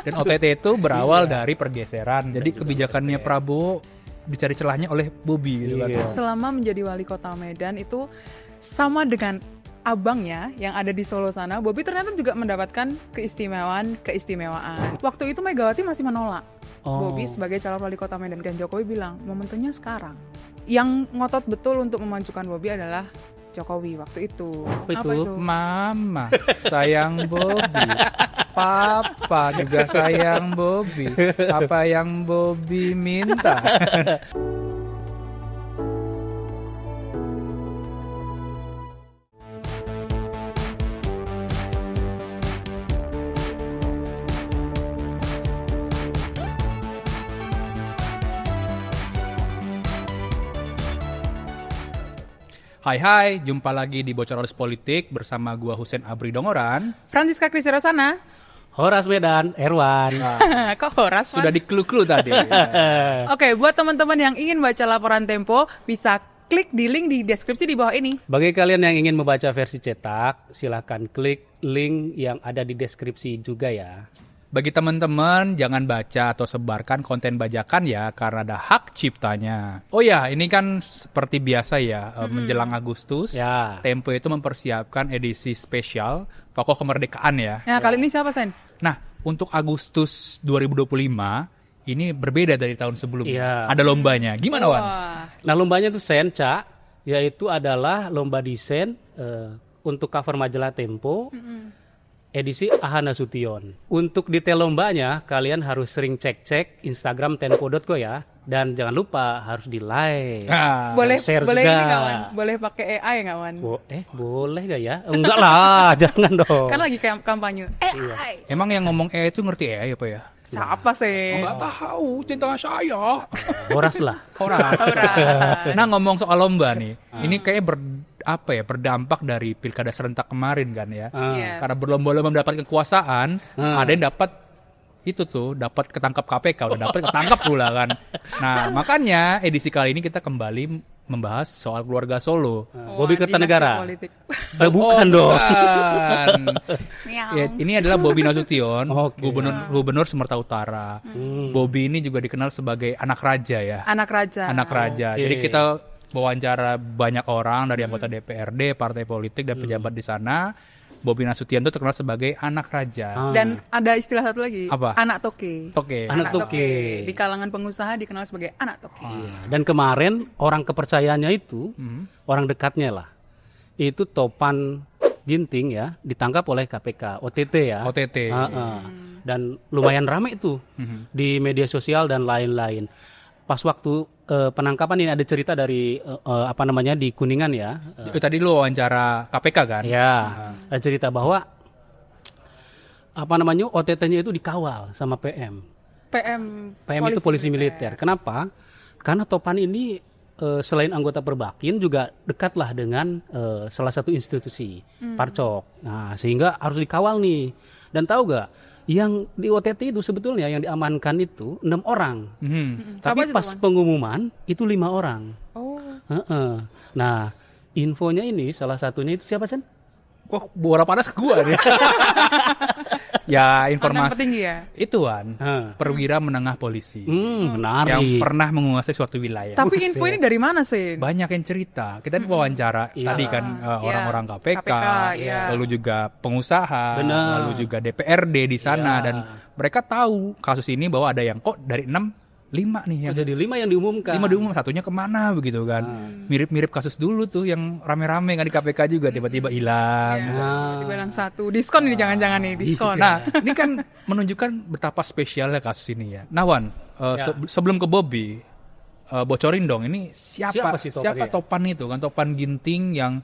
Dan OTT itu berawal dari pergeseran. Jadi kebijakannya Prabowo dicari celahnya oleh Bobi gitu kan. Selama menjadi wali kota Medan itu sama dengan abangnya yang ada di Solo sana, Bobi ternyata juga mendapatkan keistimewaan. Waktu itu Megawati masih menolak Bobi sebagai calon wali kota Medan, dan Jokowi bilang momentumnya sekarang. Yang ngotot betul untuk memajukan Bobi adalah Jokowi waktu itu. Apa itu? Mama sayang Bobi, Papa juga sayang Bobi. Apa yang Bobi minta? Hai, jumpa lagi di Bocoros Politik bersama gua Husein Abri Dongoran, Francisca Krisi Rosana, Horas Medan, Erwan. Kok Horas? Sudah di-clue tadi. Oke, buat teman-teman yang ingin baca laporan Tempo, bisa klik di link di deskripsi di bawah ini. Bagi kalian yang ingin membaca versi cetak, silahkan klik link yang ada di deskripsi juga ya. Bagi teman-teman, jangan baca atau sebarkan konten bajakan ya, karena ada hak ciptanya. Oh ya, ini kan seperti biasa ya, menjelang Agustus, Ya. Tempo itu mempersiapkan edisi spesial Tokoh Kemerdekaan ya. Nah, kali ini siapa, Sen? Nah, untuk Agustus 2025, ini berbeda dari tahun sebelumnya. Iya. Ada lombanya. Gimana, Wan? Wah, Nah, lombanya itu Senca, yaitu adalah lomba desain untuk cover majalah Tempo. Edisi Ahana Sution. Untuk detail lombanya, kalian harus sering cek Instagram tempo.co ya. Dan jangan lupa harus di-like. boleh share boleh juga. ini nggak, Wan? Boleh pakai AI nggak, Wan? Boleh gak ya? Enggak lah, jangan dong. Kan lagi kampanye. AI. Emang yang ngomong itu ngerti AI apa ya? Siapa sih? Nggak tahu, cinta saya. Horas lah. Horas. Nah, ngomong soal lomba nih, ini kayaknya berdampak dari pilkada serentak kemarin kan ya. Yes. Karena berlomba-lomba mendapatkan kekuasaan, ada yang dapat dapat ketangkap KPK, udah dapat ketangkap pula kan. Nah, makanya edisi kali ini kita kembali membahas soal keluarga Solo. Bobi Kertanegara. Dinasti politik. Bukan dong. Bukan. Miau. Ya, ini adalah Bobi Nasution, Oke. gubernur Sumatera Utara. Bobi ini juga dikenal sebagai anak raja ya. Anak raja. Anak raja. Oke. Jadi kita wawancara banyak orang dari anggota DPRD, partai politik dan pejabat di sana. Bobi Nasution itu terkenal sebagai anak raja. Dan ada istilah satu lagi. Apa? Anak toke. Oke. Anak toke. Di kalangan pengusaha dikenal sebagai anak toke. Dan kemarin orang kepercayaannya itu, orang dekatnya lah, itu Topan Ginting ya, ditangkap oleh KPK, OTT ya. OTT. Dan lumayan ramai itu di media sosial dan lain-lain. Pas waktu penangkapan ini ada cerita dari di Kuningan ya. Tadi lu wawancara KPK kan? Ya, ada cerita bahwa OTT-nya itu dikawal sama PM. PM itu polisi militer. Kenapa? Karena Topan ini selain anggota Perbakin juga dekatlah dengan salah satu institusi, Parcok. Nah, sehingga harus dikawal nih. Dan tahu gak, yang di OTT itu sebetulnya yang diamankan itu 6 orang. Tapi pas pengumuman itu 5 orang. Oh. Nah, infonya ini salah satunya itu siapa, Sen? Kok bola panas ke gua nih? Ya, informasi Petinggi ya. itu Wan, perwira menengah polisi Menarik. yang pernah menguasai suatu wilayah. Tapi info ini dari mana sih? Banyak yang cerita. Kita wawancara tadi kan orang-orang KPK, iya. lalu juga pengusaha, Benar. lalu juga DPRD di sana dan mereka tahu kasus ini bahwa ada yang kok dari 5 nih yang Jadi 5 yang diumumkan. 5 diumum, satunya kemana begitu kan. Mirip-mirip kasus dulu tuh yang rame-rame kan di KPK juga tiba-tiba hilang. Tiba bilang satu diskon ini, jangan-jangan nih diskon. Nah, ini kan menunjukkan betapa spesialnya kasus ini ya. Nah, Wan, sebelum ke Bobi, bocorin dong ini siapa Siapa sih Topan ya? Topan itu kan, Topan Ginting yang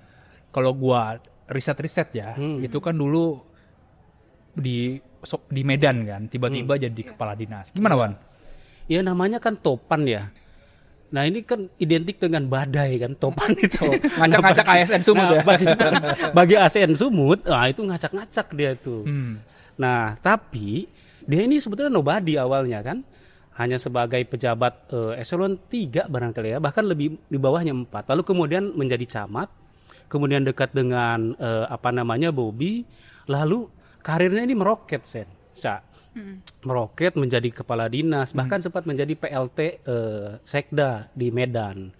kalau gua riset ya, itu kan dulu di Medan kan, tiba-tiba jadi kepala dinas. Gimana, Wan? Ya namanya kan Topan ya. Nah ini kan identik dengan badai kan, Topan itu. Ngacak-ngacak ASN Sumut ya. Bagi ASN Sumut, itu ngacak-ngacak dia tuh. Nah tapi dia ini sebetulnya nobody awalnya kan. Hanya sebagai pejabat eselon 3 barangkali ya. Bahkan lebih di bawahnya 4. Lalu kemudian menjadi camat. Kemudian dekat dengan Bobi. Lalu karirnya ini meroket, Sen. meroket menjadi kepala dinas, bahkan sempat menjadi PLT Sekda di Medan.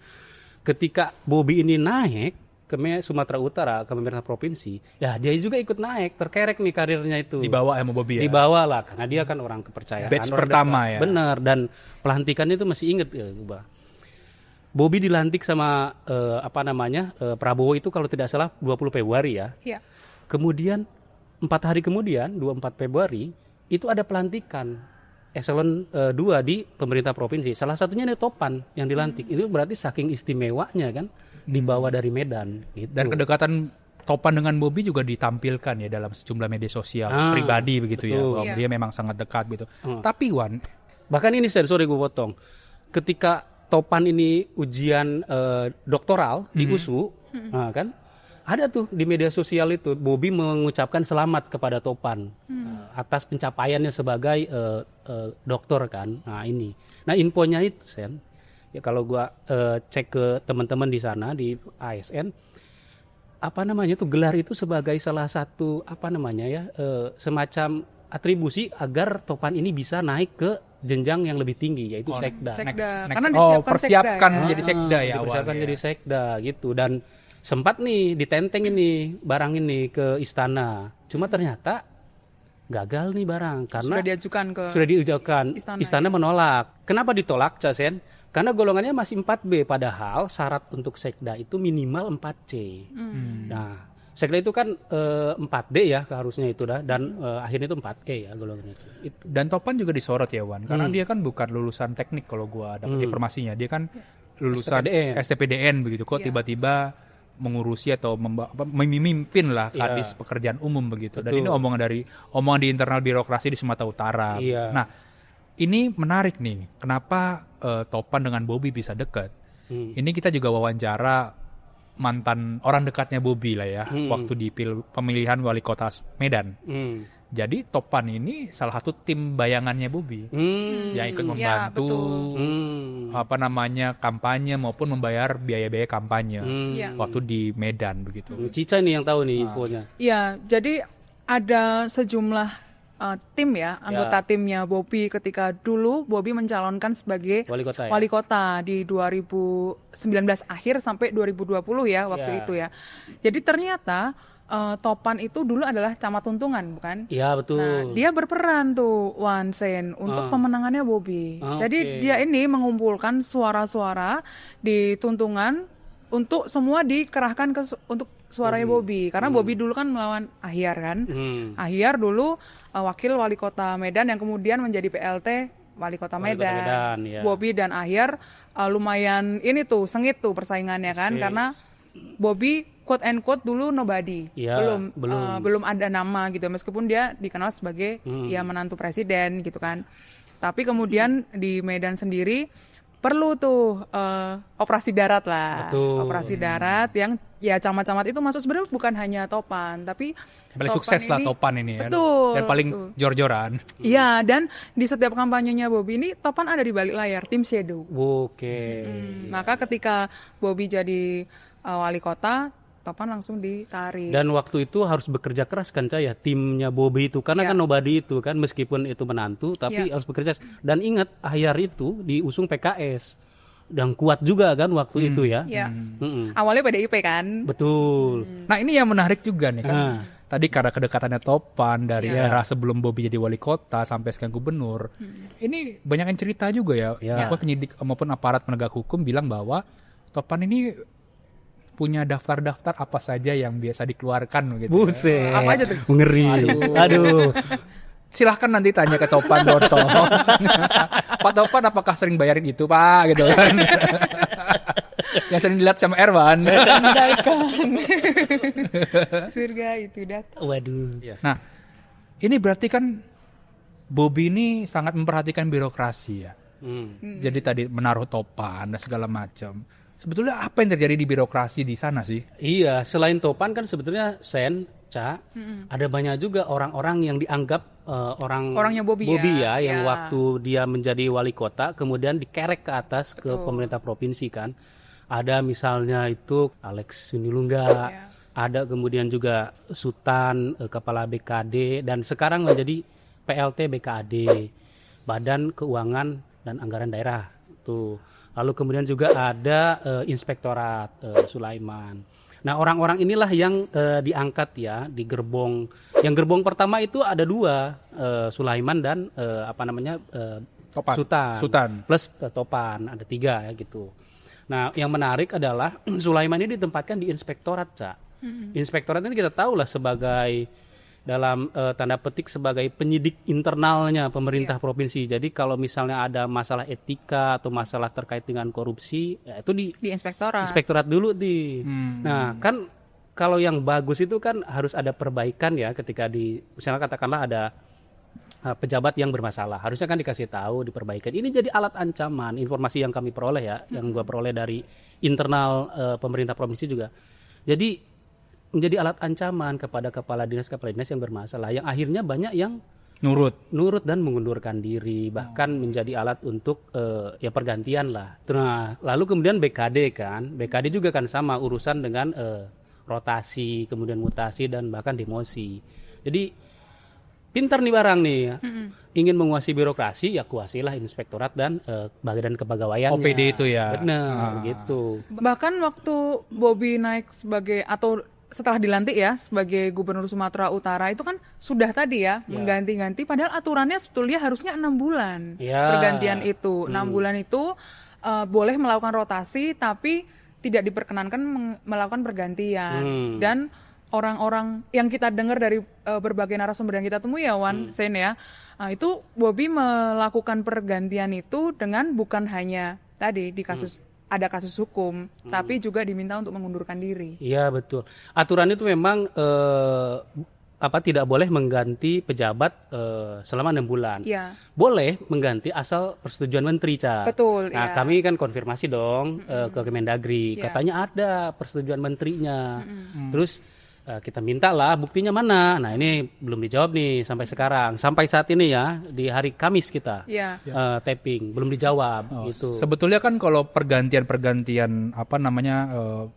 Ketika Bobi ini naik ke Sumatera Utara, ke pemerintah provinsi, ya dia juga ikut naik, terkerek nih karirnya itu. Dibawa sama Bobi ya? Dibawa lah, karena dia kan orang kepercayaan. Batch orang pertama dekat. ya? Bener, dan pelantikannya itu masih inget ya, Bobi dilantik sama Prabowo itu kalau tidak salah 20 Februari ya. Iya. Kemudian 4 hari kemudian, 24 Februari, itu ada pelantikan eselon 2 di pemerintah provinsi. Salah satunya ini Topan yang dilantik. Itu berarti saking istimewanya kan, dibawa dari Medan. Gitu. Dan kedekatan Topan dengan Bobi juga ditampilkan ya dalam sejumlah media sosial pribadi begitu ya. betul. Bahwa dia memang sangat dekat gitu. Tapi Wan, bahkan ini sorry gue potong. Ketika Topan ini ujian doktoral di USU, kan ada tuh di media sosial itu Bobi mengucapkan selamat kepada Topan atas pencapaiannya sebagai dokter kan. Nah ini, infonya itu Sen, ya kalau gua cek ke teman-teman di sana di ASN, gelar itu sebagai salah satu semacam atribusi agar Topan ini bisa naik ke jenjang yang lebih tinggi, yaitu Sekda. Karena disiapkan persiapkan Sekda, ya. jadi Sekda ya Dipersiapkan awalnya. jadi Sekda gitu, dan sempat nih ditenteng ini barang ini ke istana. Cuma ternyata gagal nih barang karena sudah diajukan ke istana menolak. Kenapa ditolak, Casen? Karena golongannya masih 4B, padahal syarat untuk Sekda itu minimal 4C. Nah, Sekda itu kan 4D ya harusnya itu dan akhirnya itu 4E ya golongannya itu. Dan Topan juga disorot ya Wan, karena dia kan bukan lulusan teknik kalau gua dapat informasinya. Dia kan lulusan STPDN begitu. Kok tiba-tiba mengurusi atau memimpin lah Kadis Pekerjaan Umum begitu. Dan ini omongan di internal birokrasi di Sumatera Utara. Nah, ini menarik nih. Kenapa Topan dengan Bobi bisa dekat? Ini kita juga wawancara mantan orang dekatnya Bobi lah ya, waktu di pemilihan wali kota Medan. Jadi Topan ini salah satu tim bayangannya Bobi yang ikut membantu kampanye maupun membayar biaya-biaya kampanye waktu di Medan begitu. Cica nih yang tahu nih infonya. Iya, jadi ada sejumlah tim ya, anggota timnya Bobi ketika dulu Bobi mencalonkan sebagai wali kota di 2019 akhir sampai 2020 ya waktu itu ya. Jadi ternyata Topan itu dulu adalah camat Tuntungan, bukan? Iya, betul. Nah, dia berperan tuh Wan Sen untuk pemenangannya Bobi. Jadi dia ini mengumpulkan suara-suara di Tuntungan untuk semua dikerahkan untuk suaranya Bobi. Karena Bobi dulu kan melawan Ahyar kan. Ahyar dulu wakil wali kota Medan yang kemudian menjadi PLT wali kota Medan. Bobi dan Ahyar lumayan ini tuh sengit tuh persaingannya kan, karena Bobi quote and quote dulu nobody, belum ada nama gitu, meskipun dia dikenal sebagai ya menantu presiden gitu kan. Tapi kemudian di Medan sendiri perlu tuh operasi darat lah. Operasi darat yang ya camat-camat itu masuk sebenarnya bukan hanya Topan, tapi paling sukses lah Topan ini ya. Dan paling jor-joran. Iya, dan di setiap kampanyenya Bobi ini Topan ada di balik layar, tim shadow. Maka ketika Bobi jadi wali kota, Topan langsung ditarik. Dan waktu itu harus bekerja keras kan ya timnya Bobi itu, karena kan nobody itu kan, meskipun itu menantu tapi harus bekerja. Dan ingat Ahyar itu diusung PKS dan kuat juga kan waktu itu ya. Awalnya PDIP kan. Betul. Nah ini yang menarik juga nih kan. Tadi karena kedekatannya Topan dari era sebelum Bobi jadi wali kota sampai sekarang gubernur. Ini banyak yang cerita juga ya. Penyidik maupun aparat penegak hukum bilang bahwa Topan ini punya daftar-daftar apa saja yang biasa dikeluarkan gitu. Buset. Apa aja tuh? Ngeri. Aduh. Silahkan nanti tanya ke Topan Doto. Pak Topan apakah sering bayarin itu Pak gitu kan. Yang sering dilihat sama Erwan. Surga itu datang. Waduh. Nah ini berarti kan Bobi ini sangat memperhatikan birokrasi ya. Jadi tadi menaruh Topan dan segala macam. Sebetulnya apa yang terjadi di birokrasi di sana sih? Iya, selain Topan kan sebetulnya ada banyak juga orang-orang yang dianggap orangnya Bobi ya, yang waktu dia menjadi wali kota kemudian dikerek ke atas ke pemerintah provinsi kan. Ada misalnya itu Alex Sunilungga, ada kemudian juga Sutan, kepala BKD, dan sekarang menjadi PLT BKAD, Badan Keuangan dan Anggaran Daerah tuh. Lalu kemudian juga ada Inspektorat Sulaiman. Nah, orang-orang inilah yang diangkat ya di gerbong. Yang gerbong pertama itu ada 2, Sulaiman dan Topan. Sutan. Plus Topan, ada 3 ya gitu. Nah, yang menarik adalah Sulaiman ini ditempatkan di Inspektorat, Cak. Inspektorat ini kita tahu lah sebagai dalam tanda petik sebagai penyidik internalnya pemerintah provinsi. Jadi kalau misalnya ada masalah etika atau masalah terkait dengan korupsi, ya itu di inspektorat dulu di. Nah, kan kalau yang bagus itu kan harus ada perbaikan ya ketika misalnya katakanlah ada pejabat yang bermasalah, harusnya kan dikasih tahu, diperbaikan. Ini jadi alat ancaman, informasi yang kami peroleh ya, yang gua peroleh dari internal pemerintah provinsi juga. Jadi menjadi alat ancaman kepada kepala dinas yang bermasalah, yang akhirnya banyak yang nurut dan mengundurkan diri, bahkan menjadi alat untuk ya pergantian lah. Nah, lalu kemudian BKD juga kan sama urusan dengan rotasi, kemudian mutasi dan bahkan demosi. Jadi pintar nih barang nih ya. Ingin menguasai birokrasi ya kuasilah inspektorat dan badan kepegawaiannya. OPD itu ya. Benar gitu. Bahkan waktu Bobi naik atau setelah dilantik ya sebagai Gubernur Sumatera Utara itu kan sudah tadi ya mengganti-ganti, padahal aturannya sebetulnya harusnya 6 bulan pergantian itu. 6 bulan itu boleh melakukan rotasi tapi tidak diperkenankan melakukan pergantian. Dan orang-orang yang kita dengar dari berbagai narasumber yang kita temui ya Sen ya, itu Bobi melakukan pergantian itu dengan bukan hanya tadi di kasus ada kasus hukum, tapi juga diminta untuk mengundurkan diri. Iya betul. Aturan itu memang tidak boleh mengganti pejabat selama 6 bulan. Ya. Boleh mengganti asal persetujuan menteri, Cak. Betul. Nah, kami kan konfirmasi dong ke Kemendagri. Katanya ada persetujuan menterinya. Terus kita minta lah buktinya mana. Nah, ini belum dijawab nih sampai sekarang. Sampai saat ini ya di hari Kamis kita tapping belum dijawab gitu. Sebetulnya kan kalau pergantian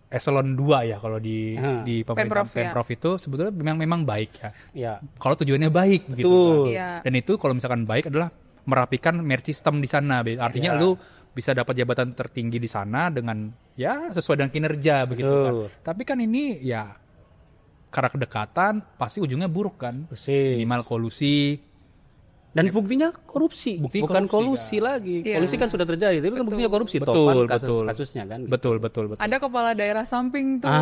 eselon 2 ya kalau di pemerintah Pemprov itu sebetulnya memang baik ya. Ya. Kalau tujuannya baik gitu. Kan. Dan itu kalau misalkan baik adalah merapikan merit system di sana. Artinya lu bisa dapat jabatan tertinggi di sana dengan ya sesuai dengan kinerja begitu kan. Tapi kan ini ya karena kedekatan pasti ujungnya buruk kan. Minimal kolusi dan buktinya korupsi. Bukan kolusi kan lagi. Kolusi kan sudah terjadi, tapi kan buktinya korupsi. Betul. Kasusnya kan. Betul. Ada kepala daerah samping tuh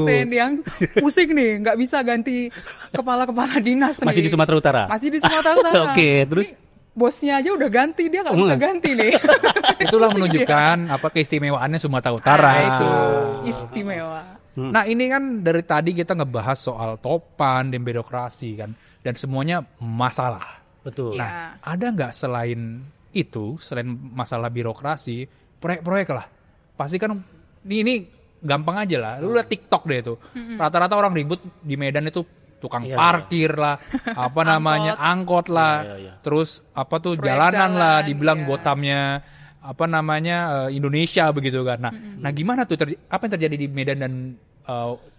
Sen yang pusing nih, nggak bisa ganti kepala dinas nih. Masih di Sumatera Utara. Oke, terus bosnya aja udah ganti, dia nggak bisa ganti nih. Itulah menunjukkan keistimewaannya Sumatera Utara. Itu istimewa. Nah ini kan dari tadi kita ngebahas soal topan dan birokrasi kan, dan semuanya masalah. Betul. Nah ada nggak selain masalah birokrasi, proyek-proyek lah. Pasti kan ini gampang aja lah. Lu lihat TikTok deh itu, rata-rata orang ribut di Medan itu tukang parkir lah, angkot lah, terus jalanan lah, dibilang Gotamnya Indonesia begitu kan. Nah gimana tuh apa yang terjadi di Medan dan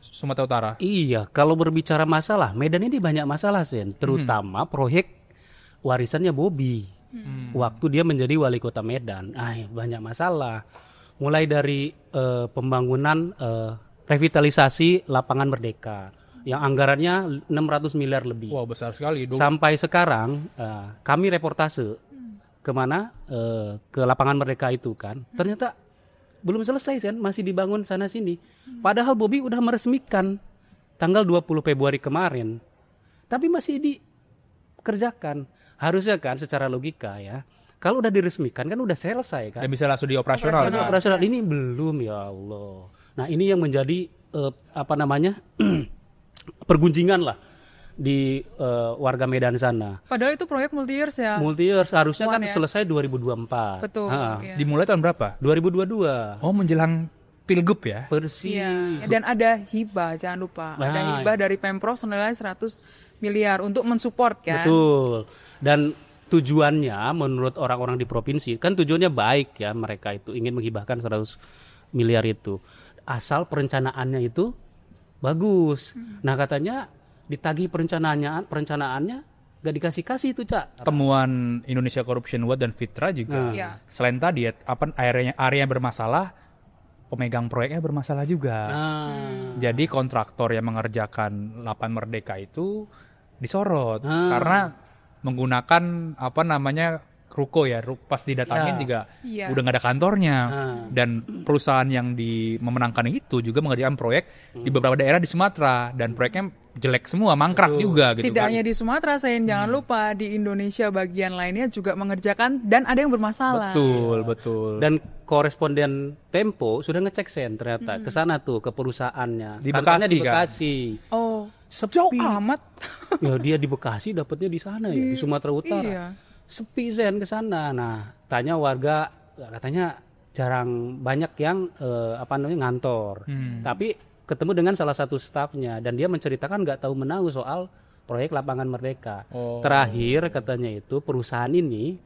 Sumatera Utara? Iya, kalau berbicara masalah, Medan ini banyak masalah Sen, terutama proyek warisannya Bobi. Waktu dia menjadi wali kota Medan, banyak masalah. Mulai dari pembangunan revitalisasi lapangan Merdeka yang anggarannya 600 miliar lebih. Wow, besar sekali. Sampai sekarang kami reportase kemana ke lapangan Merdeka itu kan, ternyata belum selesai kan, masih dibangun sana sini. Padahal Bobi udah meresmikan tanggal 20 Februari kemarin, tapi masih dikerjakan. Harusnya kan secara logika ya, kalau udah diresmikan kan udah selesai kan. Dan bisa langsung dioperasional. Operasional ini belum, ya Allah. Nah ini yang menjadi pergunjingan lah di warga Medan sana. Padahal itu proyek multi-years ya. Multi-years harusnya kan selesai 2024. Betul. Dimulai tahun berapa? 2022. Oh, menjelang Pilgub ya? Persis. Iya. Dan ada hibah, jangan lupa. Ada hibah dari Pemprov senilai 100 miliar untuk mensupport kan. Betul. Dan tujuannya menurut orang-orang di provinsi kan tujuannya baik ya, mereka itu ingin menghibahkan 100 miliar itu. Asal perencanaannya itu bagus. Nah, katanya ditagih perencanaannya nggak dikasih itu, Cak. Temuan Indonesia Corruption Watch dan Fitra juga selain tadi area yang bermasalah, pemegang proyeknya bermasalah juga. Jadi kontraktor yang mengerjakan Lapan Merdeka itu disorot karena menggunakan ruko ya, pas didatangin juga udah nggak ada kantornya. Dan perusahaan yang memenangkan itu juga mengerjakan proyek di beberapa daerah di Sumatera dan proyeknya jelek semua, mangkrak juga gitu. Tidak hanya di Sumatera, jangan lupa di Indonesia bagian lainnya juga mengerjakan dan ada yang bermasalah. Betul. Dan koresponden Tempo sudah ngecek ternyata ke sana tuh, ke perusahaannya. Di Bekasi. Kan? Oh, sepi amat. Ya dia di Bekasi, dapatnya di sana ya, di Sumatera Utara. Iya. Sepi ke sana. Nah, tanya warga, katanya jarang banyak yang ngantor. Tapi ketemu dengan salah satu stafnya dan dia menceritakan nggak tahu menahu soal proyek Lapangan Merdeka. Terakhir katanya itu perusahaan ini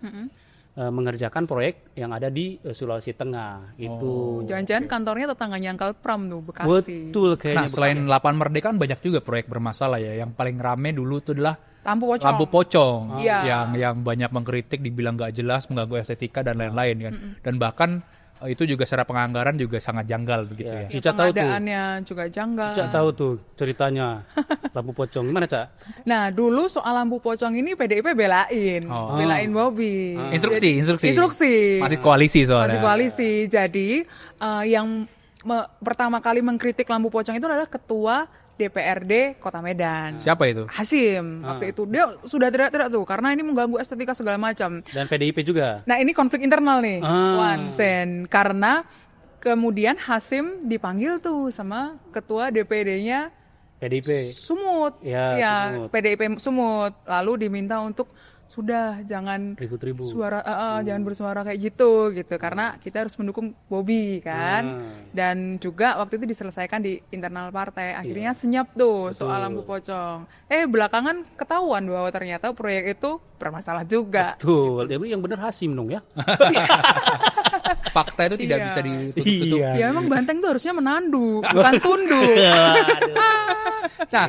mengerjakan proyek yang ada di Sulawesi Tengah itu. Jangan-jangan kantornya tetangganya Angkal Pram tuh, Bekasi. Betul kayaknya. Nah, selain Lapangan Merdeka kan banyak juga proyek bermasalah ya. Yang paling rame dulu itu adalah Lampu Pocong. Yang banyak mengkritik, dibilang nggak jelas, mengganggu estetika dan lain-lain kan. Dan bahkan itu juga secara penganggaran juga sangat janggal begitu ya. Cica tahu tuh. Pengadaannya juga janggal. Cica tahu tuh ceritanya lampu pocong. Gimana, Cak? Nah, dulu soal lampu pocong ini PDIP belain Bobby. Instruksi. Masih koalisi soalnya. Jadi yang pertama kali mengkritik lampu pocong itu adalah ketua DPRD Kota Medan. Siapa itu? Hasim. Waktu itu dia sudah teriak-teriak tuh karena ini mengganggu estetika segala macam. Dan PDIP juga. Nah, ini konflik internal nih. Karena kemudian Hasim dipanggil tuh sama ketua DPD-nya PDIP Sumut. Sumut. PDIP Sumut. Lalu diminta untuk sudah jangan ribut-ribut. Jangan bersuara kayak gitu karena kita harus mendukung Bobby kan. Dan juga waktu itu diselesaikan di internal partai. Akhirnya senyap tuh soal lampu pocong. Belakangan ketahuan bahwa ternyata proyek itu bermasalah juga. Betul. Jadi yang benar Hasim dong ya. Fakta itu tidak bisa ditutup-tutup. Ya emang banteng tuh harusnya menandu, bukan tunduk. Nah,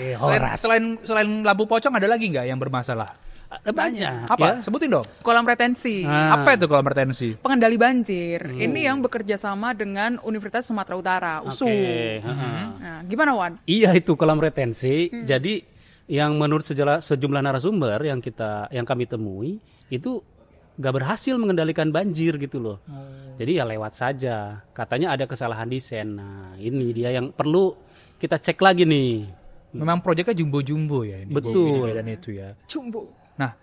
selain lampu pocong ada lagi nggak yang bermasalah? Ada banyak. Apa? Sebutin dong. Kolam retensi. Apa itu kolam retensi? Pengendali banjir. Ini yang bekerja sama dengan Universitas Sumatera Utara, USU. Nah, gimana Wan? Iya, itu kolam retensi. Jadi yang menurut sejumlah narasumber yang kami temui itu nggak berhasil mengendalikan banjir gitu loh. Jadi ya lewat saja. Katanya ada kesalahan desain. Nah, ini dia yang perlu kita cek lagi nih. Memang proyeknya jumbo-jumbo ya ini. Betul. Di Medan itu ya. Jumbo. Nah,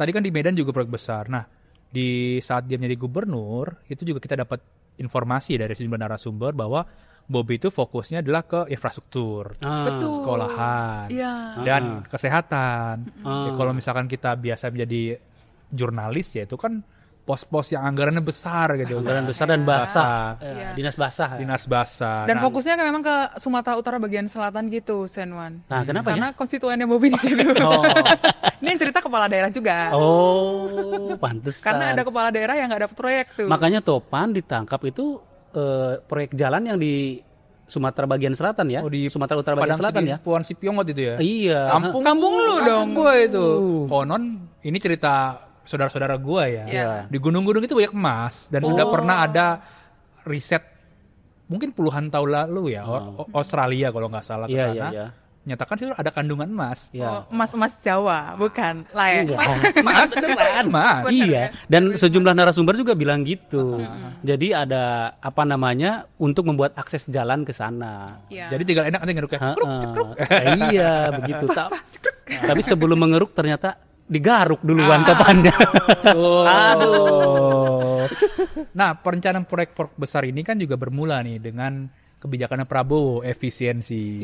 tadi kan di Medan juga proyek besar. Nah, di saat dia menjadi gubernur, itu juga kita dapat informasi dari sejumlah narasumber bahwa Bobby itu fokusnya adalah ke infrastruktur, sekolahan, dan kesehatan. Kalau misalkan kita biasa menjadi jurnalis ya itu kan pos-pos yang anggarannya besar gitu. Anggaran besar dan basah. Dinas basah. Dan fokusnya kan memang ke Sumatera Utara bagian selatan gitu, Senwan. Nah, kenapa Karena konstituennya Bobby di situ. Ini yang cerita kepala daerah juga. Pantesan. Karena ada kepala daerah yang nggak dapat proyek tuh. Makanya Topan ditangkap itu proyek jalan yang di Sumatera bagian selatan ya. Di Sumatera Utara bagian selatan ya. Puan Sipiongot itu ya. Iya. Kampung lu dong. Gue itu. Konon ini cerita saudara-saudara gue ya. Di gunung-gunung itu banyak emas dan sudah pernah ada riset mungkin puluhan tahun lalu ya, Australia kalau nggak salah ke sana. Nyatakan sih ada kandungan emas. Emas Jawa, bukan lain. Emas beneran emas. Iya. Dan sejumlah narasumber juga bilang gitu. Jadi ada untuk membuat akses jalan ke sana. Jadi tinggal enak aja ngeruknya. Iya, begitu. Tapi sebelum mengeruk ternyata digaruk duluan topannya. Nah, perencanaan proyek besar ini kan juga bermula nih dengan kebijakan Prabowo, efisiensi.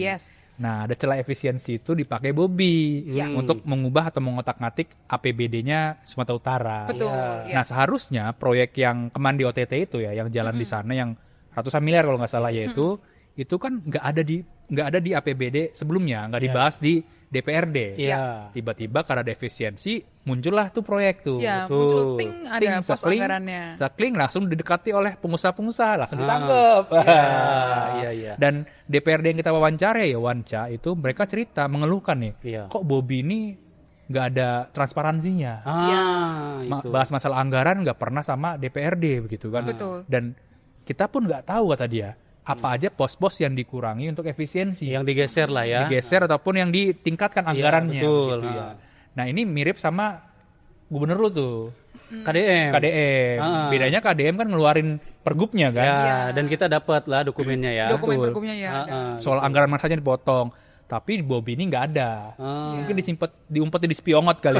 Nah, ada celah efisiensi itu dipakai Bobby untuk mengubah atau mengotak-ngatik APBD-nya Sumatera Utara. Betul. Nah, seharusnya proyek yang kemarin di OTT itu ya, yang jalan di sana yang ratusan miliar kalau nggak salah yaitu itu kan nggak ada di APBD sebelumnya, nggak dibahas di DPRD. Tiba-tiba karena defisiensi muncullah tuh proyek tuh. Muncul ada pos anggarannya. Sekling langsung didekati oleh pengusaha-pengusaha, langsung ditangkap. Dan DPRD yang kita wawancara ya Wanca itu mereka cerita mengeluhkan nih, kok Bobby ini nggak ada transparansinya. Itu. Bahas masalah anggaran nggak pernah sama DPRD begitu kan. Betul. Dan kita pun nggak tahu kata dia apa aja pos-pos yang dikurangi untuk efisiensi. Yang digeser lah ya. Digeser ataupun yang ditingkatkan anggarannya. betul. Gitu ya. Nah ini mirip sama gubernur lu tuh. KDM. Bedanya KDM kan ngeluarin pergubnya kan. Ya, dan kita dapat lah dokumennya ya. Dokumen Betul. pergubnya ya ada. Soal anggaran mana saja dipotong. Tapi Bobi ini nggak ada. Mungkin diumpetin di spiongot kali.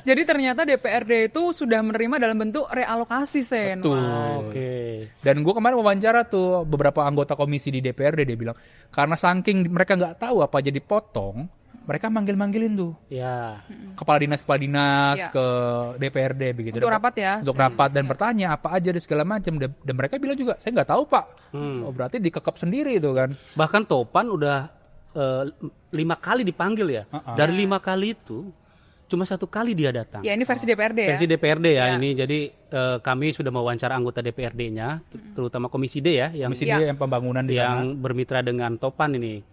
Jadi ternyata DPRD itu sudah menerima dalam bentuk realokasi, Sen. Betul. Wah. Oke. Dan gue kemarin wawancara tuh beberapa anggota komisi di DPRD, dia bilang karena saking mereka nggak tahu apa jadi potong, mereka manggil-manggilin tuh Ya. kepala dinas Ya. ke DPRD begitu. Untuk rapat ya. Untuk rapat dan bertanya apa aja dan segala macam. Dan mereka bilang juga saya nggak tahu Pak. Oh, berarti dikekep sendiri itu kan. Bahkan Topan udah 5 kali dipanggil ya. Dari 5 kali itu cuma 1 kali dia datang. Ya ini versi DPRD ya. Versi DPRD ya, Ya. ini. Jadi kami sudah mewawancara anggota DPRD-nya, terutama Komisi D ya, yang Komisi dia yang pembangunan di sana. yang bermitra dengan Topan ini,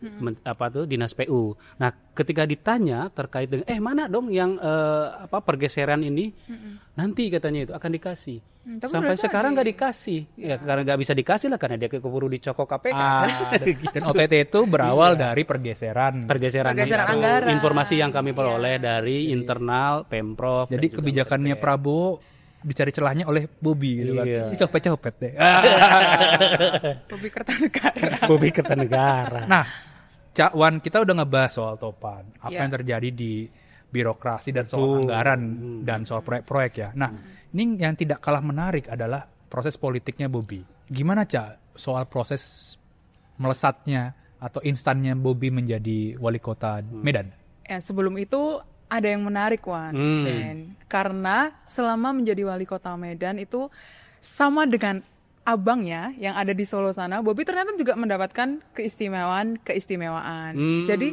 Dinas PU. Nah, ketika ditanya terkait dengan mana dong yang pergeseran ini, nanti katanya itu akan dikasih. Tapi Sampai udah sekarang tadi. nggak dikasih, ya karena nggak bisa dikasih lah karena dia keburu dicokok KPK. Dan OTT itu berawal dari pergeseran. Pergeseran Pergeseran itu anggaran. informasi yang kami peroleh dari internal Pemprov. Jadi dan juga kebijakannya OTT. Prabowo dicari celahnya oleh Bobi gitu kan. Iya. Ini copet-copet deh. Bobi Kertanegara. Bobi Kertanegara. Nah, Cak Wan, kita udah ngebahas soal Topan. Apa Ya. yang terjadi di birokrasi dan soal anggaran dan soal proyek-proyek ya. Nah, ini yang tidak kalah menarik adalah proses politiknya Bobi. Gimana Cak soal proses melesatnya atau instannya Bobi menjadi wali kota Medan? Ya, sebelum itu ada yang menarik, Wan. Sen. Karena selama menjadi wali kota Medan itu sama dengan abangnya yang ada di Solo sana, Bobi ternyata juga mendapatkan keistimewaan. Jadi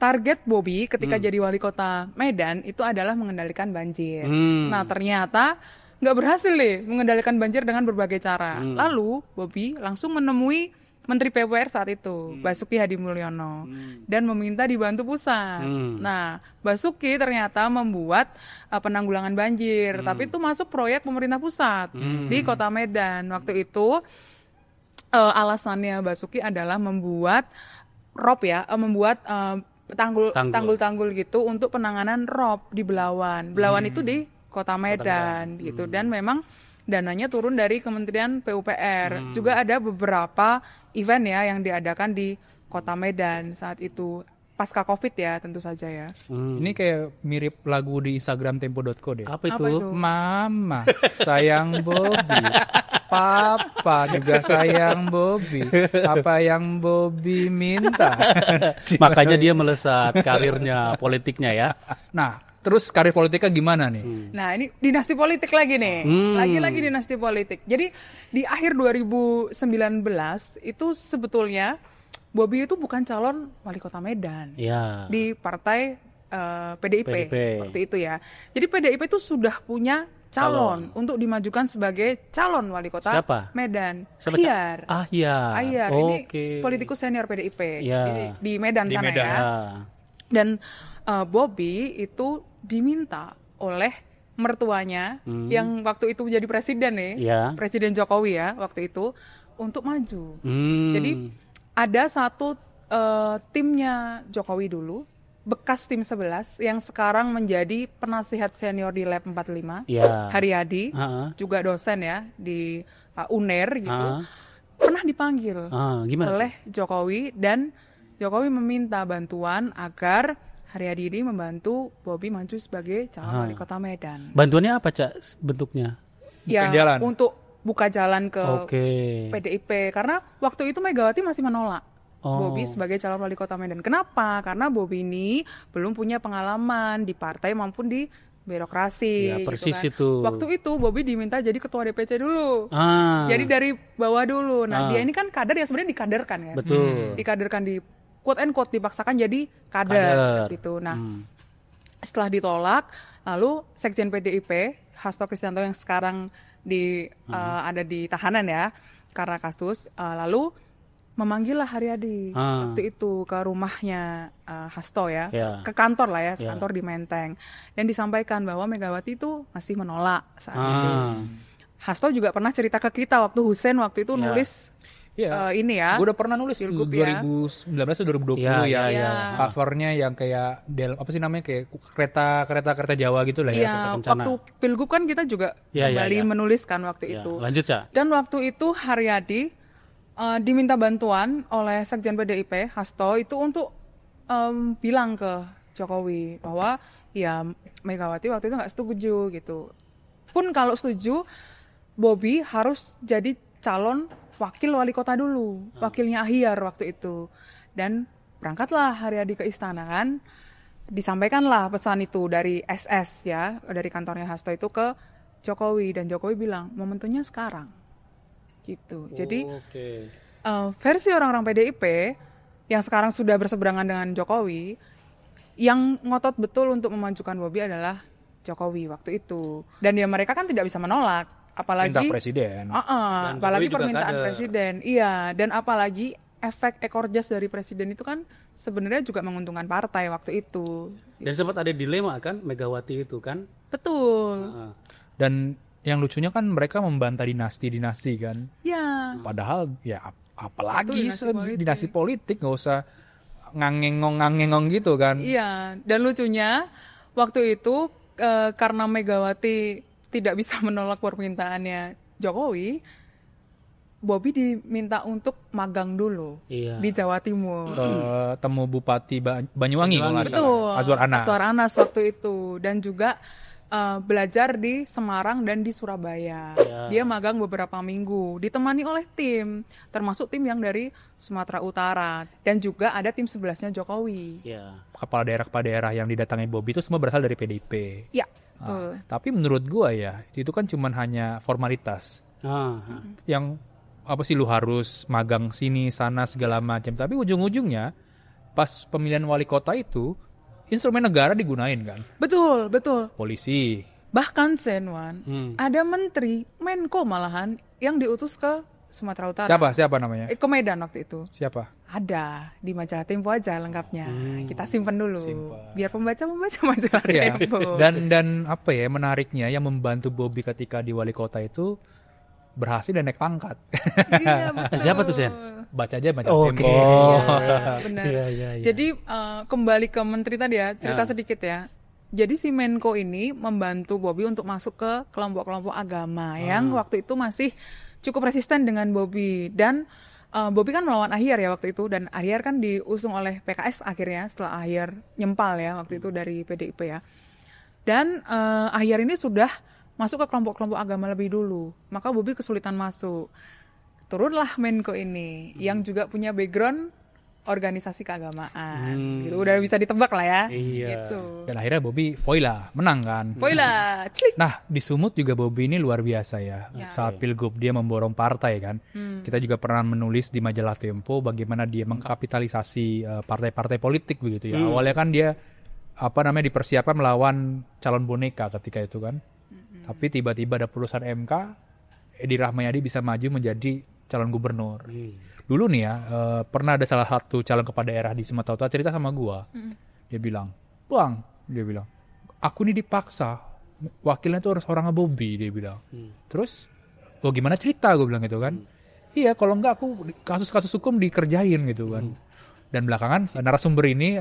target Bobi ketika jadi wali kota Medan itu adalah mengendalikan banjir. Nah ternyata nggak berhasil nih mengendalikan banjir dengan berbagai cara. Lalu Bobi langsung menemui Menteri PUPR saat itu, Basuki Hadi Mulyono, dan meminta dibantu pusat. Nah, Basuki ternyata membuat penanggulangan banjir, tapi itu masuk proyek pemerintah pusat di Kota Medan. Waktu itu alasannya Basuki adalah membuat ROP ya, membuat tanggul-tanggul gitu untuk penanganan ROP di Belawan. Belawan itu di Kota Medan gitu, dan memang dananya turun dari Kementerian PUPR. Juga ada beberapa event ya yang diadakan di Kota Medan saat itu. Pasca Covid ya tentu saja ya. Ini kayak mirip lagu di Instagram tempo.co deh. Apa Apa itu? itu? Mama sayang Bobi, Papa juga sayang Bobi. Apa yang Bobi minta? Makanya dia melesat karirnya politiknya ya. Nah, terus karir politiknya gimana nih? Nah ini dinasti politik lagi nih, lagi-lagi dinasti politik. Jadi di akhir 2019 itu sebetulnya Bobi itu bukan calon wali kota Medan Ya. di partai PDIP waktu itu ya. Jadi PDIP itu sudah punya calon untuk dimajukan sebagai calon wali kota Siapa? Medan. Siapa, Ahyar. Ahyar. Ini Oke. politikus senior PDIP Ya. di Medan Di sana Medan. ya. Ya. Dan Bobi itu diminta oleh mertuanya yang waktu itu menjadi presiden nih, Ya. Presiden Jokowi ya waktu itu, untuk maju. Hmm. Jadi ada satu timnya Jokowi dulu, bekas tim 11 yang sekarang menjadi penasihat senior di Lab 45, Ya. Haryadi, juga dosen ya di UNER gitu, pernah dipanggil Gimana? oleh Jokowi, dan Jokowi meminta bantuan agar Haryadi ini membantu Bobi maju sebagai calon wali kota Medan. Bantuannya apa, Cak, bentuknya? Ya, jalan. untuk buka jalan ke Oke. PDIP, karena waktu itu Megawati masih menolak Bobi sebagai calon wali kota Medan. Kenapa? Karena Bobi ini belum punya pengalaman di partai maupun di birokrasi. Ya, persis gitu kan. itu. Waktu itu Bobi diminta jadi ketua DPC dulu. Ah. Jadi dari bawah dulu. Nah, dia ini kan kader yang sebenarnya dikaderkan ya. Betul. Dikaderkan di quote and quote, dipaksakan jadi kader. Gitu. Nah, setelah ditolak, lalu Sekjen PDIP Hasto Kristianto yang sekarang ada di tahanan ya karena kasus, lalu memanggillah Haryadi waktu itu ke rumahnya Hasto ya, ke kantor lah ya, kantor di Menteng, dan disampaikan bahwa Megawati itu masih menolak saat itu. Hasto juga pernah cerita ke kita waktu Hussein waktu itu nulis ini ya. Gue udah pernah nulis 2019 atau 2020 ya. Covernya yang kayak apa sih namanya, kayak kereta Jawa gitu lah ya. Waktu Pilgub kan kita juga kembali menuliskan waktu itu. Lanjut, Ca. Dan waktu itu Haryadi diminta bantuan oleh Sekjen PDIP Hasto itu untuk bilang ke Jokowi bahwa ya Megawati waktu itu nggak setuju gitu. Pun kalau setuju, Bobi harus jadi calon wakil wali kota dulu, wakilnya Ahyar waktu itu. Dan berangkatlah Haryadi ke istana kan, disampaikanlah pesan itu dari SS ya, dari kantornya Hasto itu ke Jokowi, dan Jokowi bilang momentumnya sekarang gitu. Jadi versi orang-orang PDIP yang sekarang sudah berseberangan dengan Jokowi, yang ngotot betul untuk memajukan Bobi adalah Jokowi waktu itu. Dan ya mereka kan tidak bisa menolak, apalagi perintah presiden. Apalagi permintaan presiden. Iya, dan apalagi efek ekor jas dari presiden itu kan sebenarnya juga menguntungkan partai waktu itu. Dan sempat ada dilema kan Megawati itu kan? Betul. Dan yang lucunya kan mereka membantah dinasti kan. Ya. Padahal ya apalagi dinasti politik, nggak usah ngangengong gitu kan. Iya, dan lucunya waktu itu karena Megawati tidak bisa menolak permintaannya Jokowi, Bobi diminta untuk magang dulu di Jawa Timur. Temu Bupati Banyuwangi kalau nggak salah, Azwar Anas waktu itu, dan juga belajar di Semarang dan di Surabaya. Dia magang beberapa minggu, ditemani oleh tim, termasuk tim yang dari Sumatera Utara, dan juga ada tim 11-nya Jokowi. Kepala daerah yang didatangi Bobi itu semua berasal dari PDIP. Iya. Tapi menurut gua ya itu kan cuman hanya formalitas. Yang apa sih, lu harus magang sini sana segala macam. Tapi ujung-ujungnya pas pemilihan wali kota itu instrumen negara digunain kan. Betul. Polisi. Bahkan Senwan, ada menteri, Menko malahan yang diutus ke Sumatera Utara. Siapa namanya? Ke Medan waktu itu. Siapa? Ada di majalah Tempo aja lengkapnya. Kita simpen dulu. Biar pembaca majalah Tempo. Dan apa ya, menariknya yang membantu Bobi ketika di wali kota itu berhasil dan naik pangkat. Iya, betul. Siapa tuh, Sen? Baca aja majalah Tempo. Iya, benar. Jadi kembali ke menteri tadi ya, cerita sedikit ya. Jadi si Menko ini membantu Bobi untuk masuk ke kelompok-kelompok agama yang waktu itu masih cukup resisten dengan Bobi. Dan Bobi kan melawan Ahyar ya waktu itu, dan Ahyar kan diusung oleh PKS akhirnya setelah Ahyar nyempal ya waktu itu dari PDIP ya. Dan Ahyar ini sudah masuk ke kelompok-kelompok agama lebih dulu, maka Bobi kesulitan masuk. Turunlah Menko ini yang juga punya background organisasi keagamaan, gitu. Udah bisa ditebak lah ya. Gitu. Dan akhirnya Bobi foila, menang kan. Foila, clik. Nah di Sumut juga Bobi ini luar biasa ya. Saat Pilgub dia memborong partai kan. Kita juga pernah menulis di majalah Tempo bagaimana dia mengkapitalisasi partai-partai politik begitu ya. Awalnya kan dia dipersiapkan melawan calon boneka ketika itu kan. Tapi tiba-tiba ada putusan MK, Edi Rahmayadi bisa maju menjadi calon gubernur. Dulu nih ya, pernah ada salah satu calon kepala daerah di Sumatera Utara cerita sama gua. Dia bilang, "Bang," dia bilang, "aku ini dipaksa. Wakilnya tuh harus orang Bobi," dia bilang. Terus, "Oh gimana cerita?" Gue bilang gitu kan. Iya, kalau enggak aku kasus-kasus hukum dikerjain gitu kan. Dan belakangan narasumber ini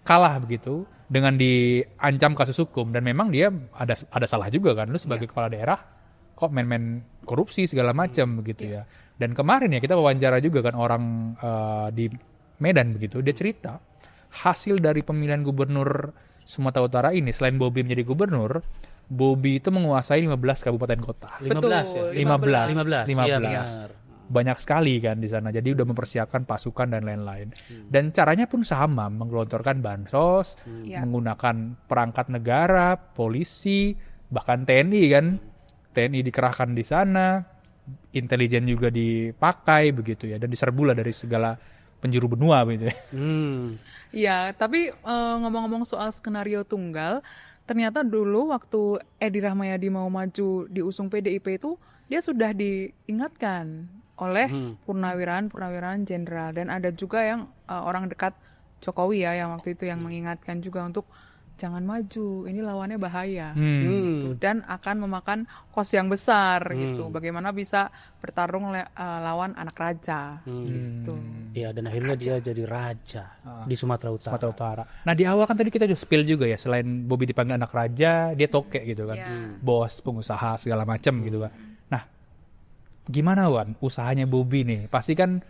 kalah begitu dengan diancam kasus hukum, dan memang dia ada salah juga kan. Lu sebagai kepala daerah kok main-main korupsi segala macam begitu ya. Dan kemarin ya kita wawancara juga kan orang di Medan begitu, dia cerita hasil dari pemilihan gubernur Sumatera Utara ini, selain Bobi menjadi gubernur, Bobi itu menguasai 15 kabupaten kota. 15 ya? 15. Banyak sekali kan di sana. Jadi udah mempersiapkan pasukan dan lain-lain. Dan caranya pun sama, menggelontorkan bansos, menggunakan perangkat negara, polisi, bahkan TNI kan. TNI dikerahkan di sana, intelijen juga dipakai begitu ya, dan diserbu lah dari segala penjuru benua gitu ya. Iya, tapi ngomong-ngomong soal skenario tunggal, ternyata dulu waktu Edi Rahmayadi mau maju diusung PDIP itu, dia sudah diingatkan oleh purnawirawan jenderal, dan ada juga yang orang dekat Jokowi ya yang waktu itu yang mengingatkan juga untuk jangan maju, ini lawannya bahaya gitu, dan akan memakan kos yang besar gitu. Bagaimana bisa bertarung lawan anak raja gitu. Iya, dan akhirnya dia jadi raja di Sumatera Utara. Nah di awal kan tadi kita juga spill juga ya, selain Bobby dipanggil anak raja, dia tokek gitu kan, bos, pengusaha segala macam gitu kan. Nah gimana Wan usahanya Bobby nih? Pasti kan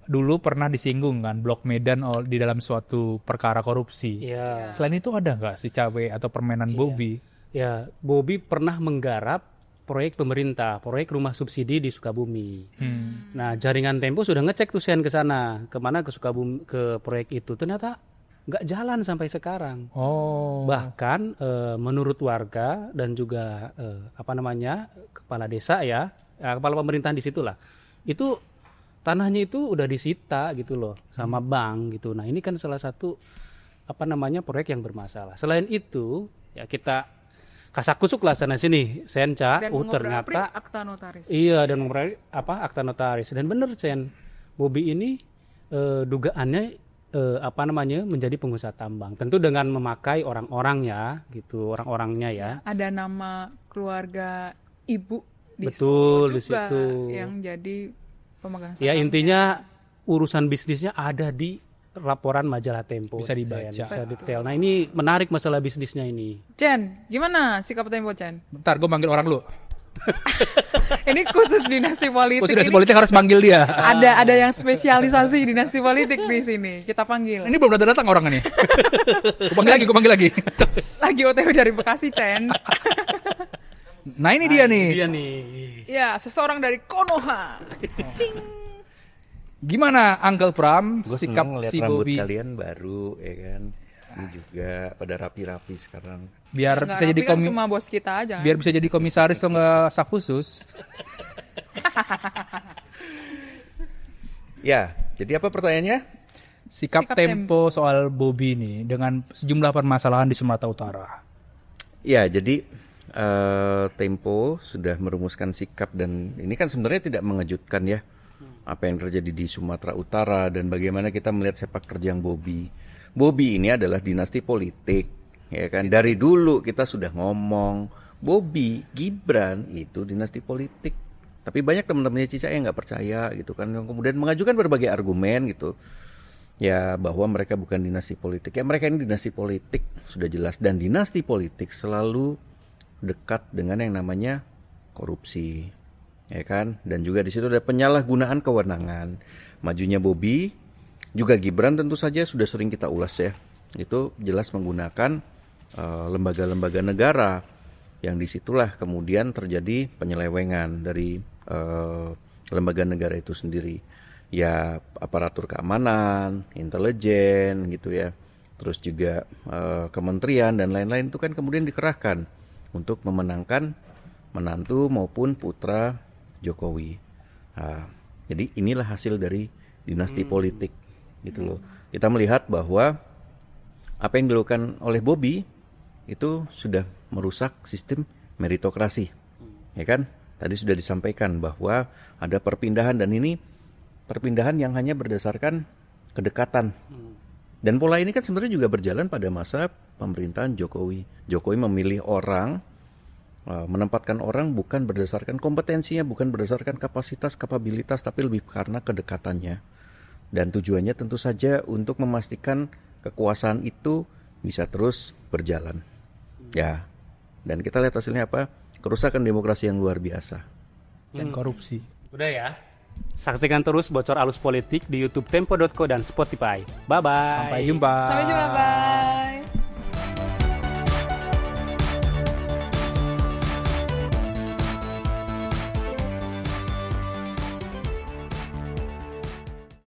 dulu pernah disinggung kan Blok Medan di dalam suatu perkara korupsi. Iya. Selain itu ada nggak si cawe atau permainan Bobby? Ya, Bobby pernah menggarap proyek pemerintah, proyek rumah subsidi di Sukabumi. Nah, jaringan Tempo sudah ngecek tuh Sen ke sana, kemana ke Sukabumi, ke proyek itu. Ternyata nggak jalan sampai sekarang. Bahkan menurut warga dan juga kepala desa ya, kepala pemerintahan di situlah, itu tanahnya itu udah disita gitu loh sama bank gitu. Nah ini kan salah satu proyek yang bermasalah. Selain itu ya kita kasak-kusuk lah sana sini Senca, ternyata akta notaris. Iya, dan akta notaris. Dan bener Sen, Bobby ini dugaannya menjadi pengusaha tambang. Tentu dengan memakai orang-orangnya gitu, orang-orangnya ya. Ada nama keluarga ibu di Betul, juga di situ yang jadi pemegang saham. Ya intinya urusan bisnisnya ada di laporan majalah Tempo. Bisa dibaca. Bisa detail. Nah ini menarik masalah bisnisnya ini. Chen, gimana sikap Tempo Chen? Bentar, gue manggil orang lu. Ini khusus dinasti politik. Khusus dinasti politik harus manggil dia. Ada yang spesialisasi dinasti politik di sini. Kita panggil. Ini belum datang orang ini. Gue panggil lagi. Lagi OTW dari Bekasi, Chen. Nah ini dia nih. Ya, seseorang dari Konoha. Cing. Gimana Uncle Pram? Gue sikap seneng lihat si rambut Bobby kalian baru ya kan. Ini juga pada rapi-rapi sekarang. Biar bisa jadi kan cuma bos kita aja. Biar bisa jadi komisaris atau enggak staf khusus. Ya, jadi apa pertanyaannya? Sikap Tempo soal Bobby nih dengan sejumlah permasalahan di Sumatera Utara. Ya, jadi Tempo sudah merumuskan sikap, dan ini kan sebenarnya tidak mengejutkan ya apa yang terjadi di Sumatera Utara dan bagaimana kita melihat sepak terjang Bobby. Bobby ini adalah dinasti politik, ya kan? Dari dulu kita sudah ngomong Bobby, Gibran itu dinasti politik. Tapi banyak teman-temannya Cica yang nggak percaya gitu kan, yang kemudian mengajukan berbagai argumen gitu. Ya bahwa mereka bukan dinasti politik. Ya mereka ini dinasti politik sudah jelas, dan dinasti politik selalu dekat dengan yang namanya korupsi, ya kan? Dan juga di situ ada penyalahgunaan kewenangan. Majunya Bobby, juga Gibran tentu saja sudah sering kita ulas ya. Itu jelas menggunakan lembaga-lembaga negara, yang disitulah kemudian terjadi penyelewengan dari lembaga negara itu sendiri. Ya aparatur keamanan, intelijen gitu ya. Terus juga kementerian dan lain-lain itu kan kemudian dikerahkan untuk memenangkan menantu maupun putra Jokowi. Jadi inilah hasil dari dinasti politik gitu loh. Kita melihat bahwa apa yang dilakukan oleh Bobby itu sudah merusak sistem meritokrasi, ya kan? Tadi sudah disampaikan bahwa ada perpindahan, dan ini perpindahan yang hanya berdasarkan kedekatan. Dan pola ini kan sebenarnya juga berjalan pada masa pemerintahan Jokowi. Jokowi memilih orang, menempatkan orang bukan berdasarkan kompetensinya, bukan berdasarkan kapasitas, kapabilitas, tapi lebih karena kedekatannya. Dan tujuannya tentu saja untuk memastikan kekuasaan itu bisa terus berjalan. Ya, dan kita lihat hasilnya apa? Kerusakan demokrasi yang luar biasa. Dan korupsi. Udah ya. Saksikan terus Bocor Alus Politik di YouTube Tempo.co dan Spotify. Bye-bye. Sampai jumpa. Bye.